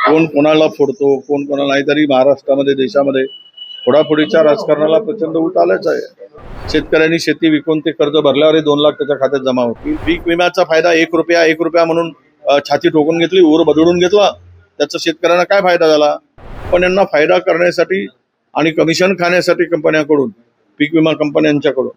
कोण कोणाला फोडतो, कोण कोणाला नाही, तरी महाराष्ट्रामध्ये देशामध्ये फोडाफोडीच्या राजकारणाला प्रचंड ऊत आलंच आहे. शेतकऱ्यांनी शेती विकून ते कर्ज भरल्यावर 2 लाख त्याच्या खात्यात जमा होतील. पीक विम्याचा फायदा 1 रुपया म्हणून छाती ठोकून घेतली, ऊर बदलून घेतला. त्याचा शेतकऱ्यांना काय फायदा झाला? पण यांना फायदा करण्यासाठी आणि कमिशन खाण्यासाठी कंपन्यांकडून, पीक विमा कंपन्यांच्याकडून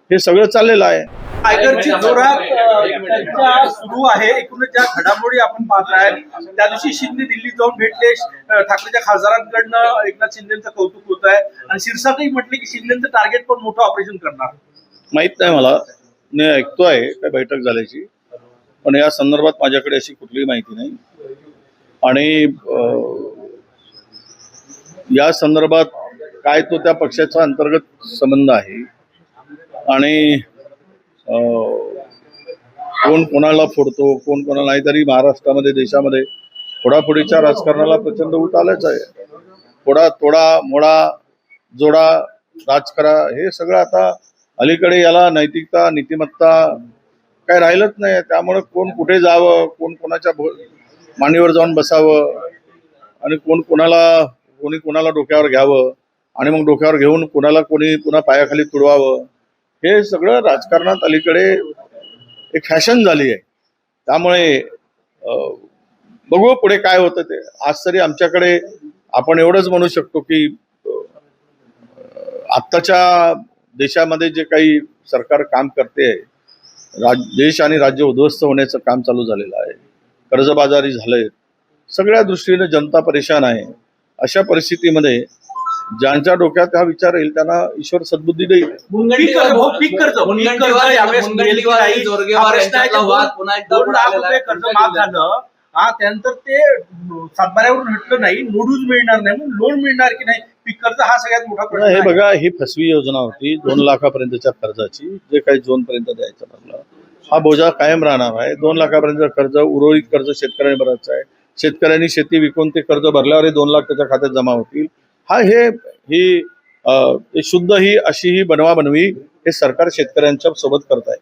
हे सगळं चाललेलं आहे. टायगरची जोरात चर्चा सुरू आहे. एकूणच ज्या घडामोडी आपण पाहताय, त्या दिवशी शिंदे दिल्लीत जाऊन भेटले. ठाकरेच्या खासदारांकडनं एकनाथ शिंदेचं कौतुक होत आहे आणि शिरसाटही म्हटले की शिंदेचं टार्गेट पण मोठं ऑपरेशन करणार. माहित नाही मला, मी ऐकतोय काय बैठक झाल्याची, पण या संदर्भात माझ्याकडे अशी कुठलीही माहिती नाही. आणि या संदर्भात काय तो त्या पक्षाचा अंतर्गत संबंध आहे आणि कोण कोणाला फोडतो, कोण कोणाला नाही, तरी महाराष्ट्रामध्ये देशामध्ये फोडाफोडीच्या राजकारणाला प्रचंड ऊत आलंच आहे. फोडा तोडा मोडा जोडा राजकारण हे सगळं आता अलीकडे याला नैतिकता नीतिमत्ता काय राहिलंच नाही. त्यामुळे कोण कुठे जावं, कोण कोणाच्या मांडीवर जाऊन बसावं आणि कोणी कोणाला डोक्यावर घ्यावं आणि मग डोक्यावर घेऊन कोणाला कोणी पुन्हा पायाखाली तुडवावं, हे सगळं राजकारणात अलीकडे एक फॅशन झाली आहे. त्यामुळे बघू पुढे काय होतं ते. आज तरी आमच्याकडे आपण एवढंच म्हणू शकतो की आत्ताच्या देशामध्ये जे काही सरकार काम करते, देश आणि राज्य उद्ध्वस्त होण्याचं काम चालू झालेलं आहे. कर्जबाजारी झालंय, सगळ्या दृष्टीने जनता परेशान आहे. अशा परिस्थितीमध्ये ज्यांच्या डोक्यात हा विचार येईल त्यांना ईश्वर सद्बुद्धी देईल. कर्ज माफ झालं त्यानंतर ते सातबाऱ्यावरून हटलं नाही, नोडूज मिळणार नाही, म्हणून लोन मिळणार की नाही पीक कर्ज, हा सगळ्यात मोठा प्रश्न. हे बघा, ही फसवी योजना होती 2 लाखापर्यंतच्या कर्जाची, जे काही झोन पर्यंत द्यायचं ठरलं. हा बोजा कायम राहणार आहे. 2 लाखापर्यंत कर्ज, उर्वरित कर्ज शेतकऱ्यांनी भरायचं आहे. शेतकऱ्यांनी शेती विकून ते कर्ज भरल्यावर 2 लाख त्याच्या खात्यात जमा होतील. ही शुद्ध ही अशी ही बनवाबनवी हे सरकार शेतकऱ्यांच्या सोबत करत आहे.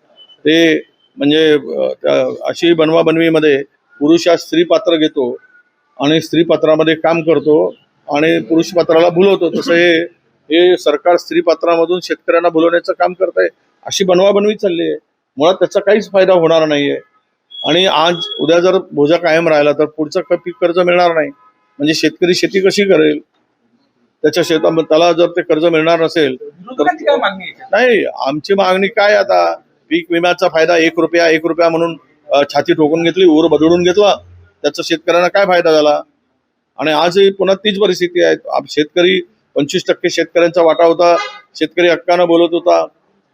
ते म्हणजे अशी बनवाबनवीमध्ये पुरुष हा स्त्री पात्र घेतो आणि स्त्री पात्रामध्ये काम करतो आणि पुरुष पात्राला भुलवतो. तसं हे सरकार स्त्री पात्रामधून शेतकऱ्यांना भुलवण्याचं काम करत आहे. अशी बनवाबनवी चालली आहे. मुळात त्याचा काहीच फायदा होणार नाहीये. आणि आज उद्या जर बोजा कायम राहिला तर पुढचं पीक कर्ज मिळणार नाही. म्हणजे शेतकरी शेती कशी करेल? त्याच्या शेतामध्ये त्याला जर ते कर्ज मिळणार नसेल तर नाही. आमची मागणी काय, आता पीक विम्याचा फायदा 1 रुपया म्हणून छाती ठोकून घेतली, ऊर बदलून घेतला. त्याचा शेतकऱ्यांना काय फायदा झाला? आणि आजही पुन्हा तीच परिस्थिती आहे. शेतकरी 25% शेतकऱ्यांचा वाटा होता, शेतकरी हक्कानं बोलत होता.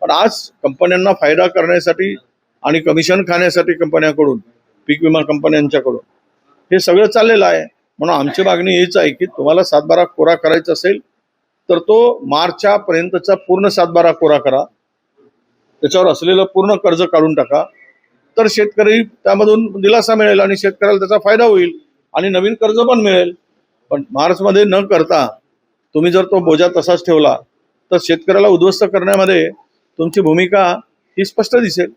पण आज कंपन्यांना फायदा करण्यासाठी आणि कमिशन खाण्यासाठी कंपन्यांकडून, पीक विमा कंपन्यांच्याकडून हे सगळं चाललेलं आहे. म्हणून आमची मागणी हीच आहे की तुम्हाला 7/12 कोरा करायचा असेल तर तो मार्चच्या पर्यंतचा पूर्ण 7/12 कोरा करा. त्याच्यावर असलेलं पूर्ण कर्ज काढून टाका, तर शेतकरी त्यामधून दिलासा मिळेल आणि शेतकऱ्याला त्याचा फायदा होईल आणि नवीन कर्ज पण मिळेल. पण मार्चमध्ये न करता तुम्ही जर तो बोजा तसाच ठेवला तर शेतकऱ्याला उद्ध्वस्त करण्यामध्ये तुमची भूमिका ही स्पष्ट दिसेल.